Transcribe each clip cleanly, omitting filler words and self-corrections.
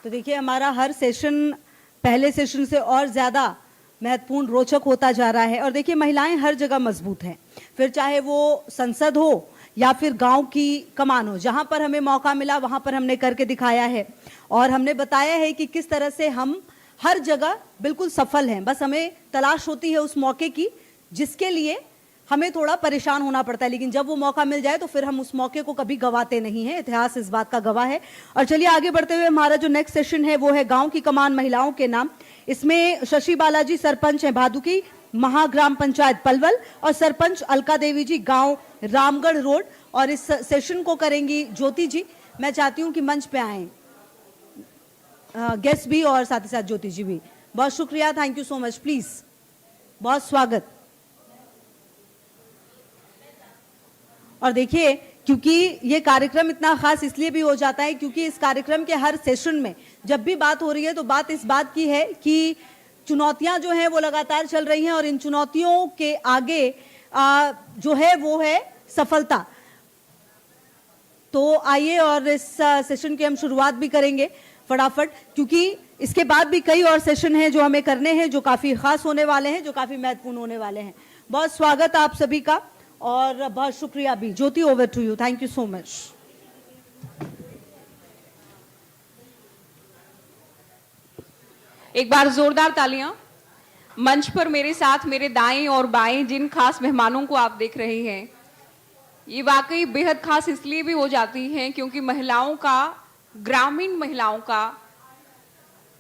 तो देखिए हमारा हर सेशन पहले सेशन से और ज़्यादा महत्वपूर्ण रोचक होता जा रहा है। और देखिए महिलाएं हर जगह मजबूत हैं, फिर चाहे वो संसद हो या फिर गांव की कमान हो, जहां पर हमें मौका मिला वहां पर हमने करके दिखाया है और हमने बताया है कि किस तरह से हम हर जगह बिल्कुल सफल हैं। बस हमें तलाश होती है उस मौके की जिसके लिए हमें थोड़ा परेशान होना पड़ता है, लेकिन जब वो मौका मिल जाए तो फिर हम उस मौके को कभी गवाते नहीं हैं। इतिहास इस बात का गवाह है। और चलिए आगे बढ़ते हुए हमारा जो नेक्स्ट सेशन है वो है गांव की कमान महिलाओं के नाम। इसमें शशि बालाजी सरपंच हैं भादुकी महाग्राम पंचायत पलवल और सरपंच अलका देवी जी गांव रामगढ़ रोड। और इस सेशन को करेंगी ज्योति जी। मैं चाहती हूं कि मंच पे आए गेस्ट भी और साथ ही साथ ज्योति जी भी। बहुत शुक्रिया, thank you so much, please बहुत स्वागत। और देखिए क्योंकि ये कार्यक्रम इतना खास इसलिए भी हो जाता है क्योंकि इस कार्यक्रम के हर सेशन में जब भी बात हो रही है तो बात इस बात की है कि चुनौतियां जो हैं वो लगातार चल रही हैं और इन चुनौतियों के आगे जो है वो है सफलता। तो आइए और इस सेशन की हम शुरुआत भी करेंगे फटाफट, क्योंकि इसके बाद भी कई और सेशन हैं जो हमें करने हैं, जो काफी खास होने वाले हैं, जो काफी महत्वपूर्ण होने वाले हैं। बहुत स्वागत आप सभी का और बहुत शुक्रिया भी। Jyoti, over to you, thank you so much. एक बार जोरदार तालियां। मंच पर मेरे साथ मेरे दाएं और बाएं जिन खास मेहमानों को आप देख रहे हैं, ये वाकई बेहद खास इसलिए भी हो जाती हैं क्योंकि महिलाओं का, ग्रामीण महिलाओं का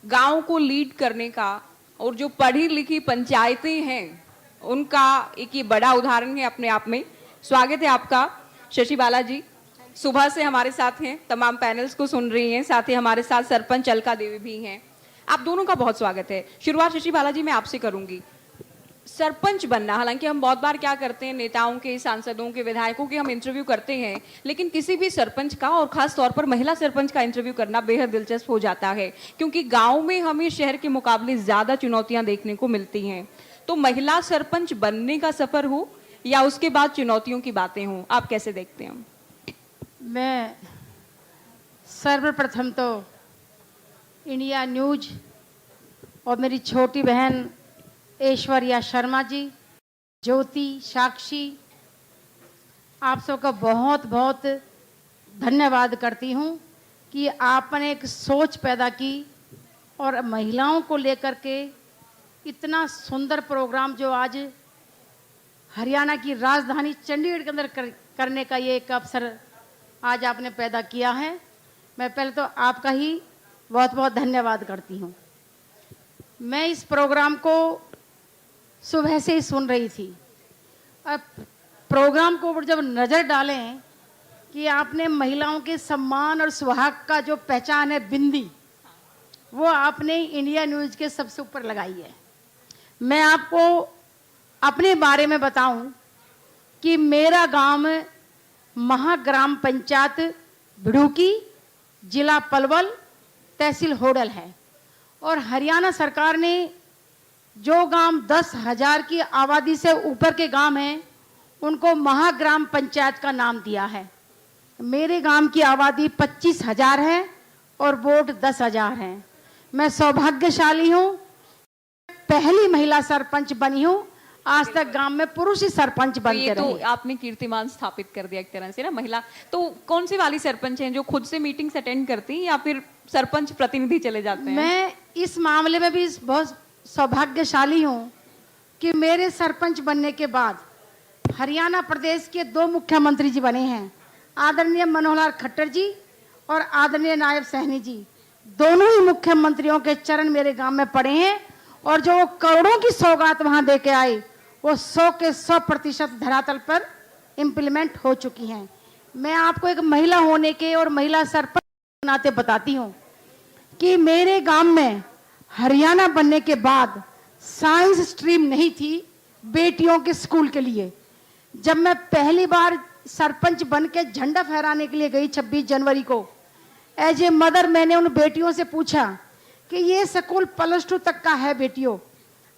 गांव को लीड करने का और जो पढ़ी लिखी पंचायतें हैं उनका एक ये बड़ा उदाहरण है अपने आप में। स्वागत है आपका शशि बालाजी, सुबह से हमारे साथ हैं, तमाम पैनल्स को सुन रही हैं, साथ ही हमारे साथ सरपंच अलका देवी भी हैं। आप दोनों का बहुत स्वागत है। शुरुआत शशि बालाजी मैं आपसे करूंगी। सरपंच बनना, हालांकि हम बहुत बार क्या करते हैं, नेताओं के, सांसदों के, विधायकों के हम इंटरव्यू करते हैं, लेकिन किसी भी सरपंच का और खास तौर पर महिला सरपंच का इंटरव्यू करना बेहद दिलचस्प हो जाता है क्योंकि गांव में हमें शहर के मुकाबले ज्यादा चुनौतियां देखने को मिलती हैं। तो महिला सरपंच बनने का सफर हो या उसके बाद चुनौतियों की बातें हों, आप कैसे देखते हैं? मैं सर्वप्रथम तो इंडिया न्यूज और मेरी छोटी बहन ऐश्वर्या शर्मा जी, ज्योति, साक्षी, आप सबका बहुत बहुत धन्यवाद करती हूँ कि आपने एक सोच पैदा की और महिलाओं को लेकर के इतना सुंदर प्रोग्राम जो आज हरियाणा की राजधानी चंडीगढ़ के अंदर करने का ये एक अवसर आज आपने पैदा किया है। मैं पहले तो आपका ही बहुत बहुत धन्यवाद करती हूँ। मैं इस प्रोग्राम को सुबह से ही सुन रही थी। अब प्रोग्राम को जब नज़र डालें कि आपने महिलाओं के सम्मान और सुहाग का जो पहचान है बिंदी, वो आपने इंडिया न्यूज़ के सबसे ऊपर लगाई है। मैं आपको अपने बारे में बताऊं कि मेरा गांव महाग्राम पंचायत भिड़ूकी, जिला पलवल, तहसील होडल है और हरियाणा सरकार ने जो गांव 10,000 की आबादी से ऊपर के गांव हैं उनको महाग्राम पंचायत का नाम दिया है। मेरे गांव की आबादी 25,000 है और वोट 10,000 हैं। मैं सौभाग्यशाली हूं, पहली महिला सरपंच बनी हूं। आज तक गांव में पुरुष ही सरपंच बनते रहे। तो आपने कीर्तिमान स्थापित कर दिया एक तरह से ना। महिला तो कौन सी वाली सरपंच हैं जो खुद से मीटिंग्स अटेंड करती हैं या फिर सरपंच प्रतिनिधि चले जाते हैं? मैं इस मामले में भी बहुत सौभाग्यशाली हूं कि मेरे सरपंच बनने के बाद हरियाणा प्रदेश के 2 मुख्यमंत्री जी बने हैं, आदरणीय मनोहर लाल खट्टर जी और आदरणीय नायब सहनी जी। दोनों ही मुख्यमंत्रियों के चरण मेरे गांव में पड़े हैं और जो वो करोड़ों की सौगात वहां दे के आए वो 100 के 100% धरातल पर इम्प्लीमेंट हो चुकी हैं। मैं आपको एक महिला होने के और महिला सरपंच के नाते बताती हूँ कि मेरे गांव में हरियाणा बनने के बाद साइंस स्ट्रीम नहीं थी बेटियों के स्कूल के लिए। जब मैं पहली बार सरपंच बन के झंडा फहराने के लिए गई 26 जनवरी को, एज ए मदर मैंने उन बेटियों से पूछा कि ये स्कूल +2 तक का है बेटियों,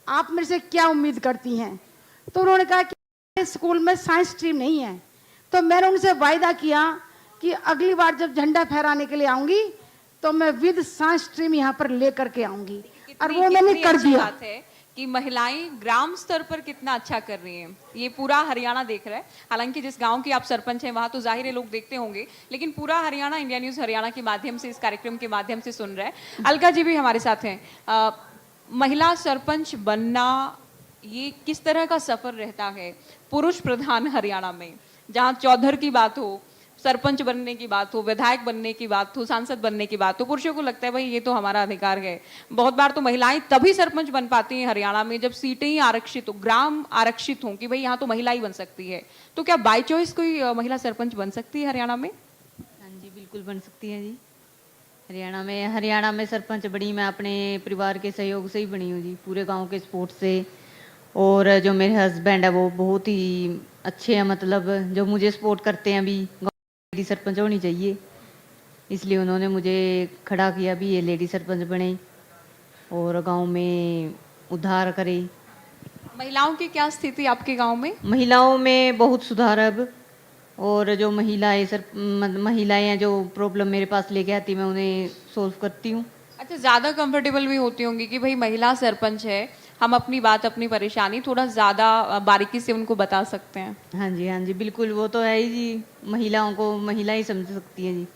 आप मेरे से क्या उम्मीद करती हैं? तो उन्होंने कहा कि स्कूल में साइंस स्ट्रीम नहीं है। तो मैंने उनसे वायदा किया कि अगली बार जब झंडा फहराने के लिए आऊंगी तो मैं विद साइंस स्ट्रीम यहाँ पर लेकर के आऊंगी, और कितनी- वो मैंने कितनी कर अच्छी दिया। बात है कि महिलाएं ग्राम स्तर पर कितना अच्छा कर रही हैं। ये पूरा हरियाणा देख रहा है। हालांकि जिस गांव की आप सरपंच हैं वहां तो जाहिर है लोग देखते होंगे, लेकिन पूरा हरियाणा इंडिया न्यूज हरियाणा के माध्यम से, इस कार्यक्रम के माध्यम से सुन रहा है। अलका जी भी हमारे साथ हैं। महिला सरपंच बनना ये किस तरह का सफर रहता है पुरुष प्रधान हरियाणा में, जहां चौधर की बात हो, सरपंच बनने की बात हो, विधायक बनने की बात हो, सांसद बनने की बात हो, पुरुषों को लगता है भाई ये तो हमारा अधिकार है। बहुत बार तो महिलाएं तभी सरपंच बन पाती हैं हरियाणा में जब सीटें ही आरक्षित हो, ग्राम आरक्षित हों कि भाई यहाँ तो महिला ही बन सकती है। तो क्या बाय चॉइस कोई महिला सरपंच बन सकती है हरियाणा में? हाँ जी, बिल्कुल बन सकती है जी। हरियाणा में सरपंच बनी मैं अपने परिवार के सहयोग से ही बनी हूँ जी, पूरे गांव के सपोर्ट से। और जो मेरे हस्बैंड है वो बहुत ही अच्छे हैं, मतलब जो मुझे सपोर्ट करते हैं। अभी लेडी सरपंच होनी चाहिए, इसलिए उन्होंने मुझे खड़ा किया भी ये लेडी सरपंच बने और गांव में उद्धार करे। महिलाओं की क्या स्थिति आपके गांव में? महिलाओं में बहुत सुधार है अब। और जो महिलाएं हैं जो प्रॉब्लम मेरे पास लेके आती मैं उन्हें सोल्व करती हूँ। अच्छा, ज्यादा कंफर्टेबल भी होती होंगी कि भाई महिला सरपंच है, हम अपनी बात, अपनी परेशानी थोड़ा ज्यादा बारीकी से उनको बता सकते हैं। हाँ जी बिल्कुल, वो तो है ही जी। महिलाओं को महिला ही समझ सकती है जी।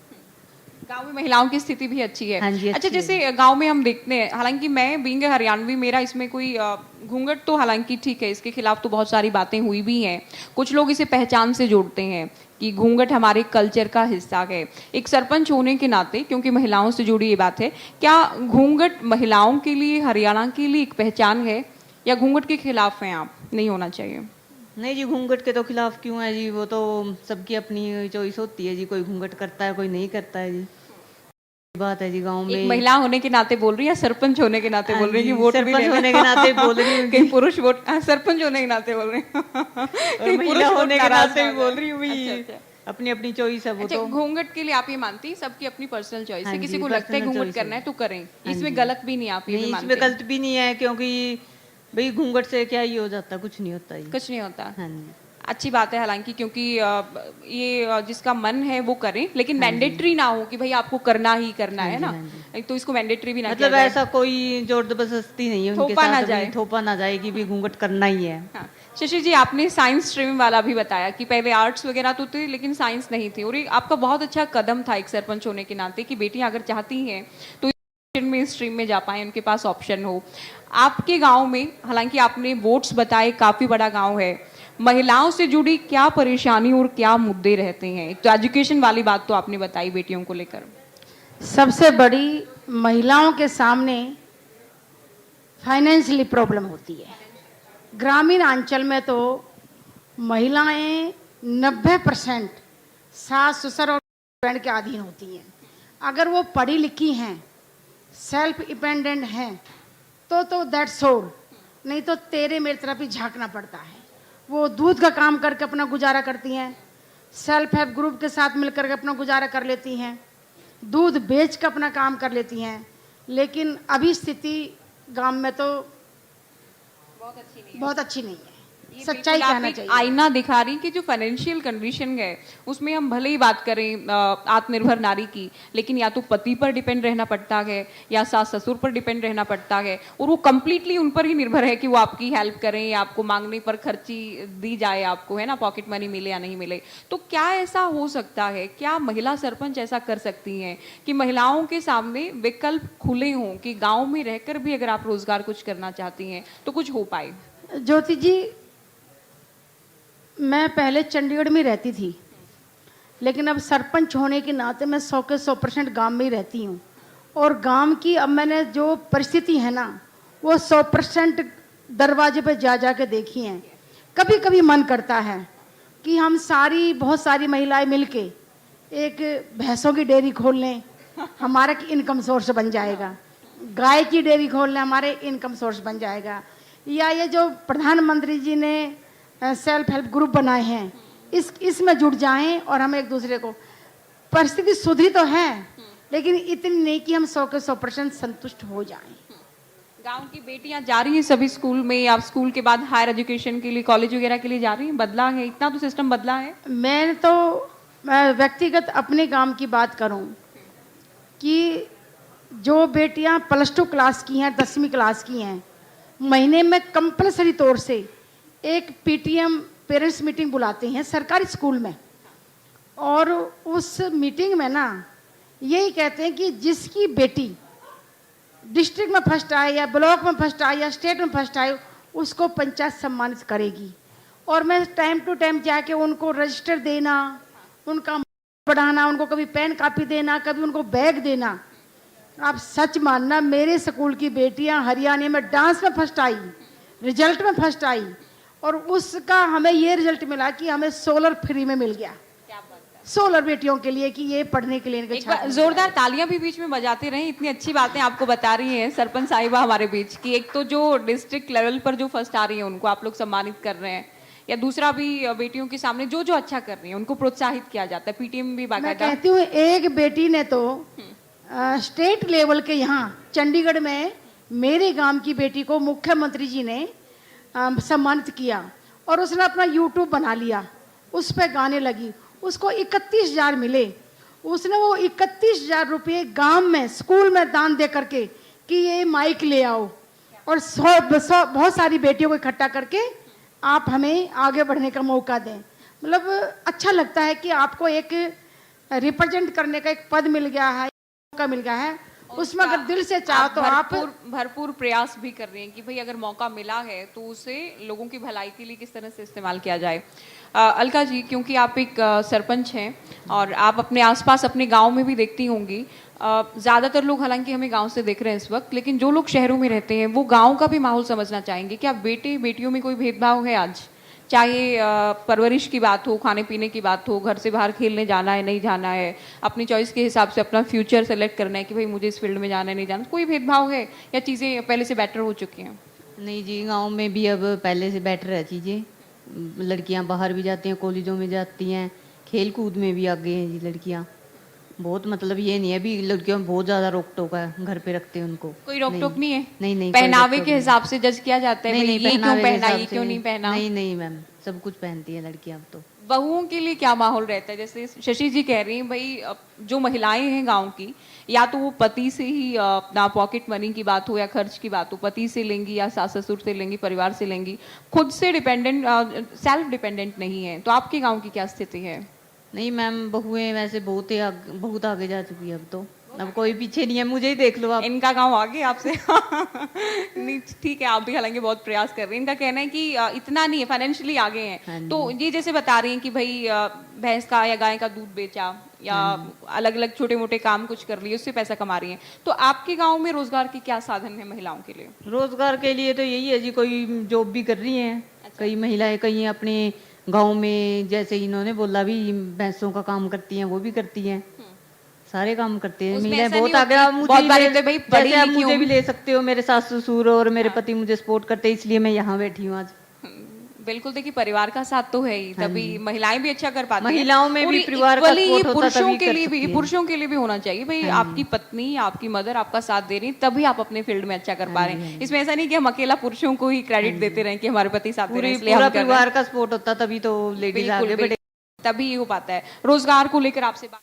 गांव में महिलाओं की स्थिति भी अच्छी है। हाँ जी, अच्छा, अच्छी जैसे गांव में हम देखते हैं, हालांकि मैं बीइंग हरियाणवी, मेरा इसमें कोई घूंघट तो हालांकि ठीक है, इसके खिलाफ तो बहुत सारी बातें हुई भी हैं। कुछ लोग इसे पहचान से जोड़ते हैं कि घूंघट हमारे कल्चर का हिस्सा है। एक सरपंच होने के नाते, क्योंकि महिलाओं से जुड़ी ये बात है, क्या घूंघट महिलाओं के लिए, हरियाणा के लिए एक पहचान है, या घूंघट के खिलाफ हैं आप, नहीं होना चाहिए? नहीं जी, घूंघट के तो खिलाफ क्यों है जी, वो तो सबकी अपनी चॉइस होती है जी। कोई घूंघट करता है, कोई नहीं करता है जी। बात है जी गांव में। एक महिला होने के नाते बोल रही है, सरपंच होने के नाते बोल रही है कि वोट भी सरपंच लेना? होने के नाते बोल रही हूँ कहीं पुरुष वोट, सरपंच होने के नाते बोल रहे हैं और महिला होने के नाते भी बोल रही हूँ अच्छा, भाई। अच्छा। अपनी अपनी चॉइस है वो अच्छा, तो। घूंघट के लिए आप ये मानती हैं सबकी अपनी पर्सनल चॉइस है? हाँ किसी जी, को लगता है personal घूंघट choice करना है है। तो करें, हाँ इसमें जी। गलत भी नहीं, आप ये भी नहीं, मानते इसमें हैं? गलत भी नहीं है, क्योंकि भाई घूंघट से क्या ही हो जाता, कुछ नहीं होता जी। कुछ नहीं होता। हाँ जी। अच्छी बात है हालांकि, क्योंकि ये जिसका मन है वो करें, लेकिन मैंडेटरी ना हो कि भाई आपको करना ही करना हाँ है जी, ना। हाँ जी। एक तो इसको मैंडेटरी भी ना मतलब किया जाए। ऐसा कोई जोर जबरदस्ती नहीं है उनके थोपा ना साथ, जाए। अभी थोपा ना जाए कि भी घूंघट करना ही है। हाँ। शशि जी, आपने साइंस स्ट्रीम वाला भी बताया कि पहले आर्ट्स वगैरह तो थे लेकिन साइंस नहीं थी, और ये आपका बहुत अच्छा कदम था एक सरपंच होने के नाते कि बेटियां अगर चाहती हैं तो में स्ट्रीम में जा पाए, उनके पास ऑप्शन हो। आपके गांव में, हालांकि आपने वोट्स बताए, काफी बड़ा गांव है, महिलाओं से जुड़ी क्या परेशानी और क्या मुद्दे रहते हैं? तो एजुकेशन वाली बात तो आपने बताई बेटियों को लेकर। सबसे बड़ी महिलाओं के सामने फाइनेंशियली प्रॉब्लम होती है। ग्रामीण अंचल में तो महिलाएं 90% सास ससुर और हस्बैंड के अधीन होती हैं। अगर वो पढ़ी लिखी हैं, सेल्फ डिपेंडेंट हैं, तो दैट्स ऑल, नहीं तो तेरे मेरी तरफ ही झांकना पड़ता है। वो दूध का काम करके अपना गुजारा करती हैं, सेल्फ हेल्प ग्रुप के साथ मिलकर के अपना गुजारा कर लेती हैं, दूध बेच कर अपना काम कर लेती हैं। लेकिन अभी स्थिति गांव में तो बहुत अच्छी नहीं है, सच्चाई बिल्कुल आप कहना एक चाहिए। आईना दिखा रही कि जो फाइनेंशियल कंडीशन है उसमें हम भले ही बात करें आत्मनिर्भर नारी की, लेकिन या तो पति पर डिपेंड रहना पड़ता है या सास ससुर पर डिपेंड रहना पड़ता है, और वो कंप्लीटली उन पर ही निर्भर है कि वो आपकी हेल्प करें या आपको मांगने पर खर्ची दी जाए, आपको है ना पॉकेट मनी मिले या नहीं मिले। तो क्या ऐसा हो सकता है, क्या महिला सरपंच ऐसा कर सकती हैं कि महिलाओं के सामने विकल्प खुले हों कि गाँव में रहकर भी अगर आप रोजगार कुछ करना चाहती हैं तो कुछ हो पाए? ज्योति जी, मैं पहले चंडीगढ़ में रहती थी, लेकिन अब सरपंच होने के नाते मैं 100 के 100% गांव में ही रहती हूँ। और गांव की अब मैंने जो परिस्थिति है ना, वो 100% दरवाजे पे जा जा के देखी हैं। कभी कभी मन करता है कि हम बहुत सारी महिलाएं मिलके एक भैंसों की डेयरी खोल लें, हमारा इनकम सोर्स बन जाएगा। गाय की डेयरी खोल लें, हमारे इनकम सोर्स बन जाएगा। या ये जो प्रधानमंत्री जी ने सेल्फ हेल्प ग्रुप बनाए हैं, इसमें जुड़ जाएं और हम एक दूसरे को, परिस्थिति सुधरी तो है लेकिन इतनी नहीं कि हम 100 के 100% संतुष्ट हो जाएं। गांव की बेटियां जा रही हैं सभी स्कूल में, या स्कूल के बाद हायर एजुकेशन के लिए, कॉलेज वगैरह के लिए जा रही हैं? बदला है इतना, तो सिस्टम बदला है। मैं व्यक्तिगत अपने गांव की बात करूं कि जो बेटियां +2 क्लास की हैं, 10वीं क्लास की हैं, महीने में कंपलसरी तौर से एक पीटीएम पेरेंट्स मीटिंग बुलाते हैं सरकारी स्कूल में। और उस मीटिंग में ना यही कहते हैं कि जिसकी बेटी डिस्ट्रिक्ट में फर्स्ट आए या ब्लॉक में फर्स्ट आए या स्टेट में फर्स्ट आए उसको पंचायत सम्मानित करेगी। और मैं टाइम टू टाइम जाके उनको रजिस्टर देना, उनका बढ़ाना, उनको कभी पेन कापी देना, कभी उनको बैग देना। आप सच मानना, मेरे स्कूल की बेटियां हरियाणा में डांस में फर्स्ट आई, रिजल्ट में फर्स्ट आई, और उसका हमें ये रिजल्ट मिला कि हमें सोलर फ्री में मिल गया। सोलर बेटियों के लिए कि ये पढ़ने के लिए इनके एक बार जोरदार तालियां भी बीच में बजाते रहे। इतनी अच्छी बातें आपको बता रही हैं सरपंच साहिबा हमारे बीच की। एक तो जो डिस्ट्रिक्ट लेवल पर जो फर्स्ट आ रही है उनको आप लोग सम्मानित कर रहे हैं, या दूसरा भी बेटियों के सामने जो जो अच्छा कर रही है उनको प्रोत्साहित किया जाता है। पीटीएम भी मैं बाकायदा। कहती हूँ एक बेटी ने तो स्टेट लेवल के यहाँ चंडीगढ़ में मेरे गांव की बेटी को मुख्यमंत्री जी ने सम्मानित किया, और उसने अपना यूट्यूब बना लिया, उस पर गाने लगी, उसको 31,000 मिले। उसने वो 31,000 रुपये गांव में स्कूल में दान दे करके कि ये माइक ले आओ, और बहुत सारी बेटियों को इकट्ठा करके आप हमें आगे बढ़ने का मौका दें। मतलब अच्छा लगता है कि आपको एक रिप्रेजेंट करने का एक पद मिल गया है, मौका मिल गया है, उसमें अगर दिल से चाहो तो आप भरपूर प्रयास भी कर रही हैं कि भाई अगर मौका मिला है तो उसे लोगों की भलाई के लिए किस तरह से इस्तेमाल किया जाए। अलका जी, क्योंकि आप एक सरपंच हैं और आप अपने आसपास अपने गांव में भी देखती होंगी, ज़्यादातर लोग हालांकि हमें गांव से देख रहे हैं इस वक्त, लेकिन जो लोग शहरों में रहते हैं वो गांव का भी माहौल समझना चाहेंगे। क्या बेटे बेटियों में कोई भेदभाव है आज? चाहे परवरिश की बात हो, खाने पीने की बात हो, घर से बाहर खेलने जाना है नहीं जाना है, अपनी चॉइस के हिसाब से अपना फ्यूचर सेलेक्ट करना है कि भाई मुझे इस फील्ड में जाना है नहीं जाना, कोई भेदभाव है या चीज़ें पहले से बेटर हो चुकी हैं? नहीं जी, गांव में भी अब पहले से बेटर है चीज़ें। लड़कियां बाहर भी जाती हैं, कॉलेजों में जाती हैं, खेल कूद में भी आगे हैं जी लड़कियां। बहुत मतलब ये नहीं है भी लड़कियों में बहुत ज़्यादा रोक टोक है, घर पे रखते हैं उनको। कोई रोक टोक नहीं है? नहीं पहनावे के हिसाब से जज किया जाता है, नहीं, भाई ये क्यों पहना, ये क्यों नहीं पहना? नहीं मैम, सब कुछ पहनती है लड़कियां अब तो। बहुओं के लिए क्या माहौल रहता है? जैसे शशि जी कह रही हैं भाई जो महिलाएं हैं गांव की, या तो वो पति से ही अपना पॉकेट मनी की बात हो या खर्च की बात हो, पति से लेंगी या सास ससुर से लेंगी, परिवार से लेंगी, खुद से डिपेंडेंट सेल्फ डिपेंडेंट नहीं है। तो आपके गांव की क्या स्थिति है? नहीं मैम, बहुएं वैसे बहुत आगे जा चुकी है अब तो। अब कोई पीछे नहीं है, मुझे ही देख लो आप। इनका गांव आगे आपसे नहीं ठीक है, आप भी हालांकि बहुत प्रयास कर रही हैं। इनका कहना है कि इतना नहीं है, फाइनेंशियली आगे हैं। तो ये जैसे बता रही हैं कि भाई भैंस का या गाय का दूध बेचा या अलग अलग छोटे मोटे काम कुछ कर लिए, उससे पैसा कमा रही हैं। तो आपके गांव में रोजगार के क्या साधन है महिलाओं के लिए? रोजगार के लिए तो यही है जी, कोई जॉब भी कर रही हैं। कई महिलाएं कई अपने गांव में, जैसे इन्होंने बोला भी भैंसों का काम करती हैं, वो भी करती हैं, सारे काम करते हैं महिलाएं। बहुत आगे मुझे भी ले सकते हो, मेरे सास ससुर और मेरे पति मुझे सपोर्ट करते हैं, इसलिए मैं यहाँ बैठी हूँ आज। बिल्कुल, देखिए परिवार का साथ तो है ही, तभी महिलाएं भी अच्छा कर पाती हैं। महिलाओं में भी परिवार का सपोर्ट होता, पुरुषों के लिए भी होना चाहिए भाई। आपकी पत्नी, आपकी मदर आपका साथ दे रही, तभी आप अपने फील्ड में अच्छा कर पा रहे हैं। इसमें ऐसा नहीं कि हम अकेला पुरुषों को ही क्रेडिट देते रहे कि हमारे पति साथ दे रहे हैं इसलिए हम कर रहे हैं। परिवार का सपोर्ट होता तभी तो लेडीज आगे बढ़े, तभी हो पाता है। रोजगार को लेकर आपसे बात